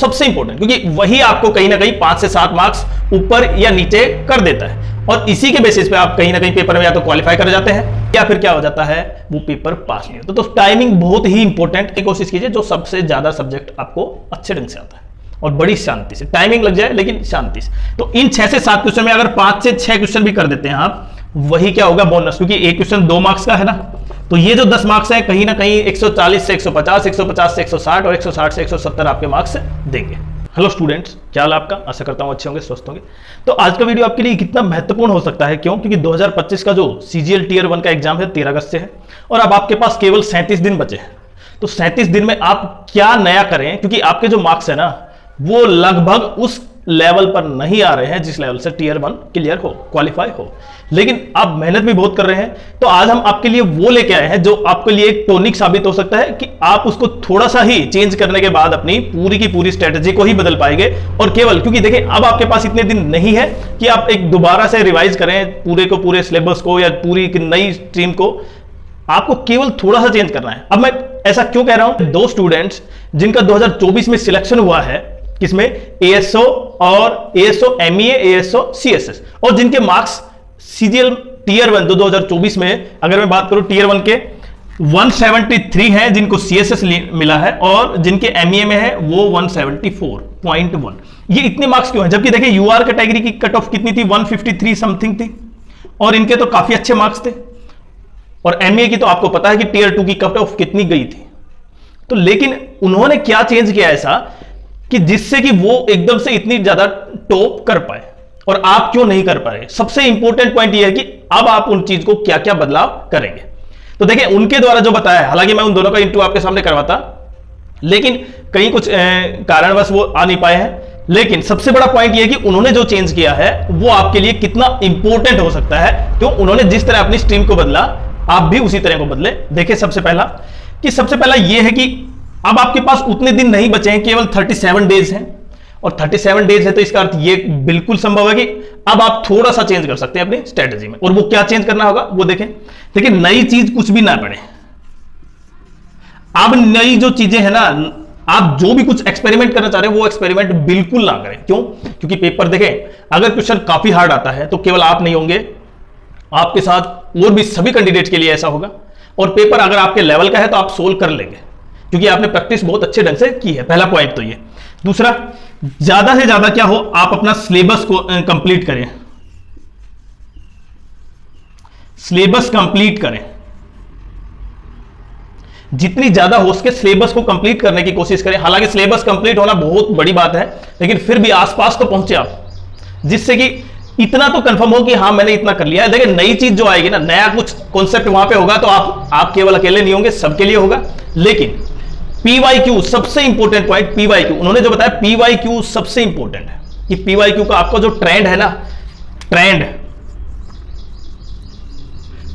सबसे इंपॉर्टेंट, क्योंकि वही आपको कहीं ना कहीं 5 से 7 मार्क्स ऊपर या नीचे कर देता है, और इसी के बेसिस पे आप कहीं ना कहीं पेपर में या तो क्वालिफाई कर जाते हैं या फिर क्या हो जाता है, वो पेपर पास नहीं होता। तो टाइमिंग बहुत ही इंपॉर्टेंट की कोशिश कीजिए, जो सबसे ज्यादा सब्जेक्ट आपको अच्छे ढंग से आता है और बड़ी शांति से, टाइमिंग लग जाए लेकिन शांति से। तो इन 6 से 7 क्वेश्चन में अगर 5 से 6 क्वेश्चन भी कर देते हैं आप, वही क्या होगा, बोनस, क्योंकि एक क्वेश्चन 2 मार्क्स का है ना, तो ये जो 10 मार्क्स है कहीं ना कहीं 140 से 150, 150 से 160 और 160 से 170 आपके मार्क्स देंगे। हेलो स्टूडेंट्स, क्या हाल आपका? आशा करता हूं अच्छे होंगे, स्वस्थ होंगे। तो आज का वीडियो आपके लिए कितना महत्वपूर्ण हो सकता है, क्यों? क्योंकि 2025 का जो सीजीएल टियर 1 का एग्जाम है 13 अगस्त से है, और अब आपके पास केवल 37 दिन बचे हैं। तो 37 दिन में आप क्या नया करें, क्योंकि आपके जो मार्क्स है ना, वो लगभग उस लेवल पर नहीं आ रहे हैं जिस लेवल से टियर 1 क्लियर हो, क्वालिफाई हो, लेकिन आप मेहनत भी बहुत कर रहे हैं। तो आज हम आपके लिए वो लेके आए हैं जो आपके लिए एक टॉनिक साबित हो सकता है कि आप उसको थोड़ा सा ही चेंज करने के बाद अपनी पूरी की पूरी स्ट्रेटेजी को ही बदल पाएंगे। और केवल क्योंकि देखिए अब आपके पास इतने दिन नहीं है कि आप एक दोबारा से रिवाइज करें पूरे को पूरे सिलेबस को या पूरी नई स्ट्रीम को, आपको केवल थोड़ा सा चेंज करना है। अब मैं ऐसा क्यों कह रहा हूं? 2 स्टूडेंट्स जिनका 2024 में सिलेक्शन हुआ है, किसमें, एएसओ और एएसओ एमईए, एएसओ सीएसएस, और जिनके मार्क्स सीजीएल टियर 1 2024 में अगर मैं बात करूं टियर 1 के 173 हैं जिनको सीएसएस मिला है, और जिनके एमईए में है वो 174.1। ये इतने मार्क्स क्यों हैं? जबकि देखिए यूआर कैटेगरी की कट ऑफ कितनी थी, 153 समथिंग थी, और इनके तो काफी अच्छे मार्क्स थे। और एमईए की तो आपको पता है कि टियर 2 की कट ऑफ कितनी गई थी। तो लेकिन उन्होंने क्या चेंज किया ऐसा कि जिससे कि वो एकदम से इतनी ज्यादा टॉप कर पाए, और आप क्यों नहीं कर पाए? सबसे इंपॉर्टेंट पॉइंट ये है कि अब आप उन चीज को क्या क्या बदलाव करेंगे। तो देखिए उनके द्वारा जो बताया है, हालांकि मैं उन दोनों का इंटरव्यू आपके सामने करवाता, लेकिन कहीं कुछ कारणवश वो आ नहीं पाए हैं। लेकिन सबसे बड़ा पॉइंट ये है कि उन्होंने जो चेंज किया है वो आपके लिए कितना इंपॉर्टेंट हो सकता है। क्यों? उन्होंने जिस तरह अपनी स्ट्रीम को बदला, आप भी उसी तरह को बदले। देखिए सबसे पहला यह है कि अब आपके पास उतने दिन नहीं बचे हैं, केवल 37 डेज हैं, और 37 डेज है तो इसका अर्थ ये बिल्कुल संभव है कि अब आप थोड़ा सा चेंज कर सकते हैं अपनी स्ट्रेटजी में। और वो क्या चेंज करना होगा वो देखें। देखिए नई चीज कुछ भी ना पड़े, अब नई जो चीजें हैं ना, आप जो भी कुछ एक्सपेरिमेंट करना चाह रहे हैं वो एक्सपेरिमेंट बिल्कुल ना करें। क्यों? क्योंकि पेपर देखें, अगर क्वेश्चन काफी हार्ड आता है तो केवल आप नहीं होंगे, आपके साथ और भी सभी कैंडिडेट के लिए ऐसा होगा। और पेपर अगर आपके लेवल का है तो आप सोल्व कर लेंगे, क्योंकि आपने प्रैक्टिस बहुत अच्छे ढंग से की है। पहला पॉइंट तो ये। दूसरा, ज्यादा से ज्यादा क्या हो, आप अपना सिलेबस को कंप्लीट करें, सिलेबस कंप्लीट करें, जितनी ज्यादा हो सके सिलेबस को कंप्लीट करने की कोशिश करें। हालांकि सिलेबस कंप्लीट होना बहुत बड़ी बात है, लेकिन फिर भी आसपास तो पहुंचे आप, जिससे कि इतना तो कंफर्म हो कि हाँ मैंने इतना कर लिया है। देखिए नई चीज जो आएगी ना, नया कुछ कॉन्सेप्ट वहां पे होगा, तो आप केवल अकेले नहीं होंगे, सबके लिए होगा। लेकिन पीवाईक्यू सबसे इंपॉर्टेंट पॉइंट, पीवाईक्यू उन्होंने जो बताया, पीवाईक्यू सबसे इंपॉर्टेंट है कि पीवाईक्यू का आपका जो ट्रेंड है ना, ट्रेंड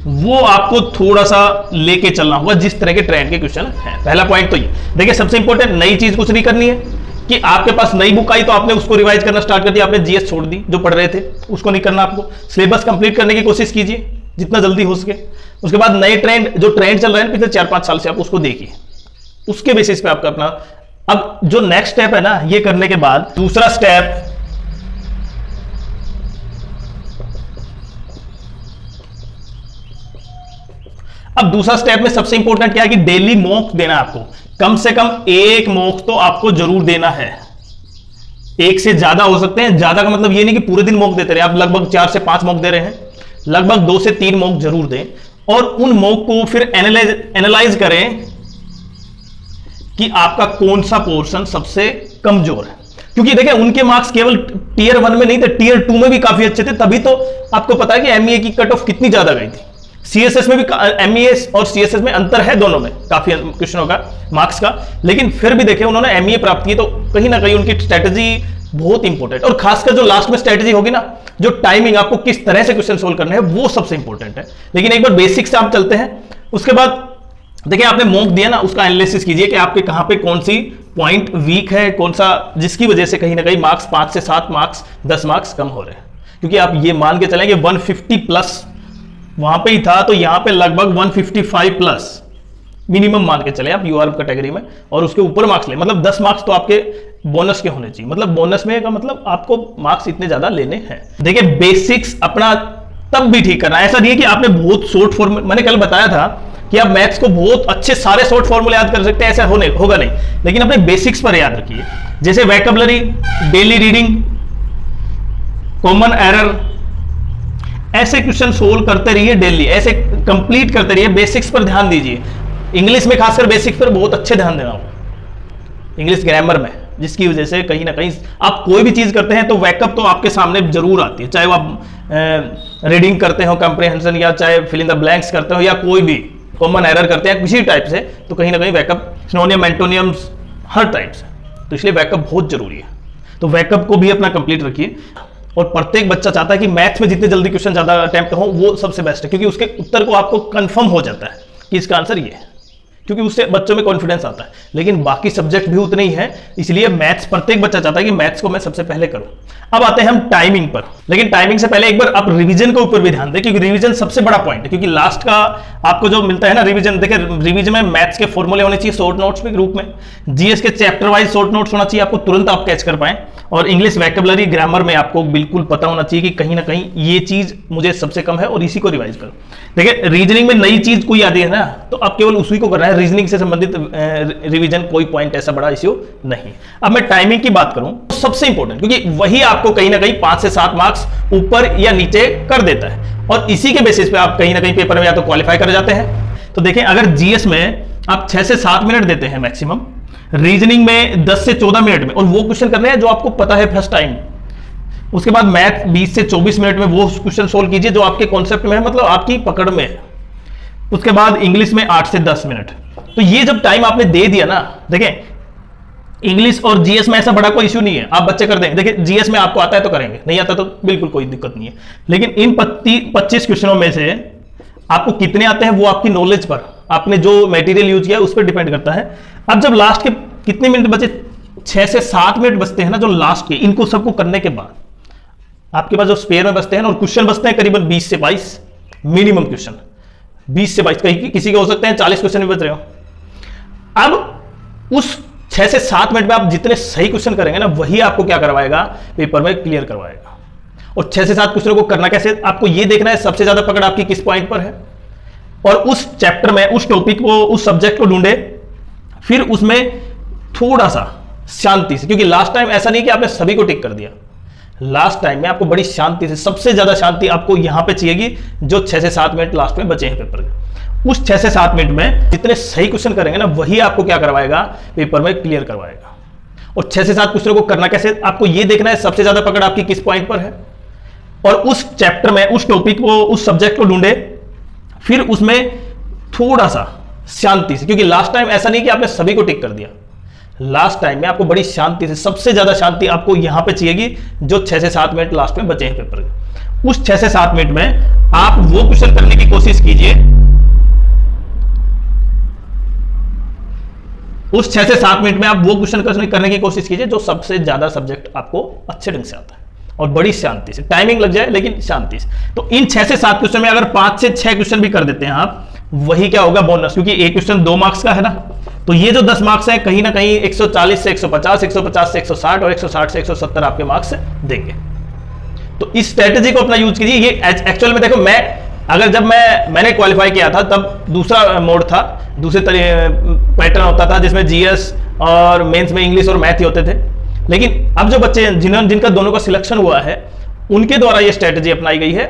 वो आपको थोड़ा सा लेके चलना होगा, जिस तरह के ट्रेंड के क्वेश्चन है। पहला पॉइंट तो ये। देखिए सबसे इंपॉर्टेंट, नई चीज कुछ नहीं करनी है कि आपके पास नई बुक आई तो आपने उसको रिवाइज करना स्टार्ट कर दिया, आपने जीएस छोड़ दी, जो पढ़ रहे थे उसको नहीं करना। आपको सिलेबस कंप्लीट करने की कोशिश कीजिए जितना जल्दी हो सके। उसके बाद नए ट्रेंड, जो ट्रेंड चल रहे हैं पिछले 4-5 साल से, आप उसको देखिए, उसके बेसिस पे आपका अपना अब जो नेक्स्ट स्टेप है ना, ये करने के बाद दूसरा स्टेप, अब दूसरा स्टेप में सबसे इंपॉर्टेंट क्या है कि डेली मॉक देना है आपको। कम से कम एक मॉक तो आपको जरूर देना है, एक से ज्यादा हो सकते हैं। ज्यादा का मतलब ये नहीं कि पूरे दिन मॉक देते रहे, आप लगभग 4 से 5 मॉक दे रहे हैं, लगभग 2 से 3 मॉक जरूर दें। और उन मॉक को फिर एनालाइज करें कि आपका कौन सा पोर्शन सबसे कमजोर है। क्योंकि देखिए उनके मार्क्स केवल टियर 1 में नहीं थे, टियर 2 में भी काफी अच्छे थे, तभी तो आपको पता है कि एमईए की कट ऑफ कितनी ज्यादा गई थी। सीएसएस में भी, एमईए और सीएसएस में अंतर है, दोनों में काफी क्वेश्चनों का, मार्क्स का, लेकिन फिर भी देखिए उन्होंने एमईए प्राप्त की। तो कहीं ना कहीं उनकी स्ट्रेटेजी बहुत इंपॉर्टेंट, और खासकर जो लास्ट में स्ट्रेटेजी होगी ना, जो टाइमिंग, आपको किस तरह से क्वेश्चन सोल्व करने हैं, वो सबसे इंपॉर्टेंट है। लेकिन एक बार बेसिक से आप चलते हैं, उसके बाद देखिए आपने मॉक दिया ना, उसका एनालिसिस कीजिए कि आपके कहां पे कौन सी पॉइंट वीक है, कौन सा जिसकी वजह से कहीं ना कहीं मार्क्स 5 से 7 मार्क्स, 10 मार्क्स कम हो रहे हैं। क्योंकि आप ये मान के चलें कि 150 प्लस वहां पे ही था, तो यहां पे लगभग 155 प्लस, मिनिमम मान के चले आप यूआर कैटेगरी में, और उसके ऊपर मार्क्स ले, मतलब 10 मार्क्स तो आपके बोनस के होने चाहिए। मतलब बोनस में का मतलब आपको मार्क्स इतने ज्यादा लेने हैं। देखिए बेसिक्स अपना तब भी ठीक करना, ऐसा नहीं है कि आपने बहुत शॉर्ट फॉर्म, मैंने कल बताया था कि आप मैथ्स को बहुत अच्छे सारे शॉर्ट फॉर्मूले याद कर सकते हैं, ऐसा होगा नहीं, लेकिन अपने बेसिक्स पर याद रखिए। जैसे vocabulary, daily reading, common error, ऐसे क्वेश्चन सोल्व करते रहिए डेली, ऐसे कंप्लीट करते रहिए, बेसिक्स पर ध्यान दीजिए। इंग्लिश में खासकर बेसिक्स पर बहुत अच्छे ध्यान देना होगा, इंग्लिश ग्रामर में, जिसकी वजह से कहीं ना कहीं आप कोई भी चीज करते हैं तो वैकअप तो आपके सामने जरूर आती है, चाहे वो आप रीडिंग करते हो कंप्रीहेंशन, या चाहे फिल इन द ब्लैंक्स करते हो, या कोई भी कॉमन एरर करते हैं किसी टाइप से, तो कहीं ना कहीं वैकअप, सिनोनियम, एंटोनियम्स, हर टाइप से, तो इसलिए वैकअप बहुत जरूरी है। तो वैकअप को भी अपना कंप्लीट रखिए। और प्रत्येक बच्चा चाहता है कि मैथ्स में जितने जल्दी क्वेश्चन ज्यादा अटेम्प्ट हो वो सबसे बेस्ट है, क्योंकि उसके उत्तर को आपको कंफर्म हो जाता है कि इसका आंसर ये है, क्योंकि उससे बच्चों में कॉन्फिडेंस आता है। लेकिन बाकी सब्जेक्ट भी उतने ही हैं, इसलिए मैथ्स प्रत्येक बच्चा चाहता है कि मैथ्स को मैं सबसे पहले करूं। अब आते हैं हम टाइमिंग पर, लेकिन टाइमिंग से पहले एक बार आप रिवीजन के ऊपर भी ध्यान दें, क्योंकि रिवीजन सबसे बड़ा पॉइंट है। क्योंकि लास्ट का आपको जो मिलता है ना रिवीजन, देखिए रिवीजन में मैथ्स के फॉर्मूले होने चाहिए शॉर्ट नोट्स के ग्रुप में, जीएस के चैप्टर वाइज शॉर्ट नोट्स होना चाहिए, आपको तुरंत आप कैच कर पाए, और इंग्लिश वोकैबुलरी ग्रामर में आपको बिल्कुल पता होना चाहिए कि कहीं ना कहीं ये चीज मुझे सबसे कम है और इसी को रिवाइज करो। देखिए रीजनिंग में नई चीज कोई आती है ना, तो अब केवल उसी को करना है, रीजनिंग से संबंधित रिवीजन कोई पॉइंट ऐसा बड़ा इश्यू नहीं। अब मैं टाइमिंग की बात करूं तो सबसे इंपॉर्टेंट, क्योंकि वही आपको कहीं ना कहीं 5 से 7 मार्क्स ऊपर या नीचे कर देता है, और इसी के बेसिस पे आप कहीं ना कहीं पेपर में या तो क्वालिफाई कर जाते हैं। तो देखें, अगर जीएस में आप 6 से 7 मिनट देते हैं मैक्सिमम, रीजनिंग में 10 से 14 मिनट में, और वो क्वेश्चन करने हैं जो आपको पता है फर्स्ट टाइम, उसके बाद मैथ 20 से 24 मिनट में वो क्वेश्चन सोल्व कीजिए जो आपके कॉन्सेप्ट में है, मतलब आपकी पकड़ में है। उसके बाद इंग्लिश में 8 से 10 मिनट। तो ये जब टाइम आपने दे दिया ना, देखें इंग्लिश और जीएस में ऐसा बड़ा कोई इश्यू नहीं है, आप बच्चे कर देंगे। देखिए जीएस में आपको आता है तो करेंगे, नहीं आता तो बिल्कुल कोई दिक्कत नहीं है। लेकिन इन 25 क्वेश्चनों में से आपको कितने आते हैं वो आपकी नॉलेज पर, आपने जो मटेरियल यूज किया उस पर डिपेंड करता है। अब जब लास्ट के कितने मिनट बचे, 6 से 7 मिनट बचते हैं ना जो लास्ट के, इनको सबको करने के बाद आपके पास जो स्पेयर में बचते हैं ना, और क्वेश्चन बचते हैं करीबन 20 से 22 मिनिमम क्वेश्चन, 20 से 22, कहीं किसी के हो सकते हैं 40 क्वेश्चन भी बच रहे हो। अब उस 6 से 7 मिनट में आप जितने सही क्वेश्चन करेंगे ना, वही आपको क्या करवाएगा, पेपर में क्लियर करवाएगा। और 6 से 7 क्वेश्चनों को करना कैसे, आपको ये देखना है सबसे ज्यादा पकड़ आपकी किस पॉइंट पर है, और उस चैप्टर में उस टॉपिक को, उस सब्जेक्ट को ढूंढे, फिर उसमें थोड़ा सा शांति से, क्योंकि लास्ट टाइम ऐसा नहीं कि आपने सभी को टिक कर दिया, लास्ट टाइम में आपको बड़ी शांति से, सबसे ज्यादा शांति आपको यहां पे चाहिएगी, जो 6 से 7 मिनट लास्ट में बचे हैं पेपर के। उस 6 से 7 मिनट में जितने सही क्वेश्चन करेंगे ना, वही आपको क्या करवाएगा, पेपर में क्लियर करवाएगा। और 6 से 7 क्वेश्चनों को करना कैसे, आपको ये देखना है सबसे ज्यादा पकड़ आपकी किस पॉइंट पर है, और उस चैप्टर में उस टॉपिक को, उस सब्जेक्ट को ढूंढे, फिर उसमें थोड़ा सा शांति से, क्योंकि लास्ट टाइम ऐसा नहीं कि आपने सभी को टिक कर दिया, लास्ट टाइम में आपको बड़ी शांति से, सबसे ज्यादा शांति आपको यहां पे चाहिएगी, जो 6 से 7 मिनट लास्ट में बचे हैं पेपर के। उस 6 से 7 मिनट में आप वो क्वेश्चन करने की कोशिश कीजिए, उस 6 से 7 मिनट में आप वो क्वेश्चन करने की कोशिश कीजिए जो सबसे ज्यादा सब्जेक्ट आपको अच्छे ढंग से आता है, और बड़ी शांति से, टाइमिंग लग जाए लेकिन शांति से। तो इन 6 से 7 क्वेश्चन में अगर 5 से 6 क्वेश्चन भी कर देते हैं आप, वही क्या होगा, बोनस, क्योंकि एक क्वेश्चन 2 मार्क्स का है ना, तो ये जो 10 मार्क्स है कहीं ना कहीं 140 से 150, 150 से 160 और 160 से 170 आपके मार्क्स देंगे। तो इस स्ट्रेटेजी को अपना यूज कीजिए। ये एक्चुअल में देखो, जब मैंने क्वालिफाई किया था तब दूसरा मोड था, दूसरे पैटर्न होता था जिसमें जीएस और मेंस में इंग्लिश और मैथ ही होते थे। लेकिन अब जो बच्चे जिनका दोनों का सिलेक्शन हुआ है, उनके द्वारा ये स्ट्रेटेजी अपनाई गई है।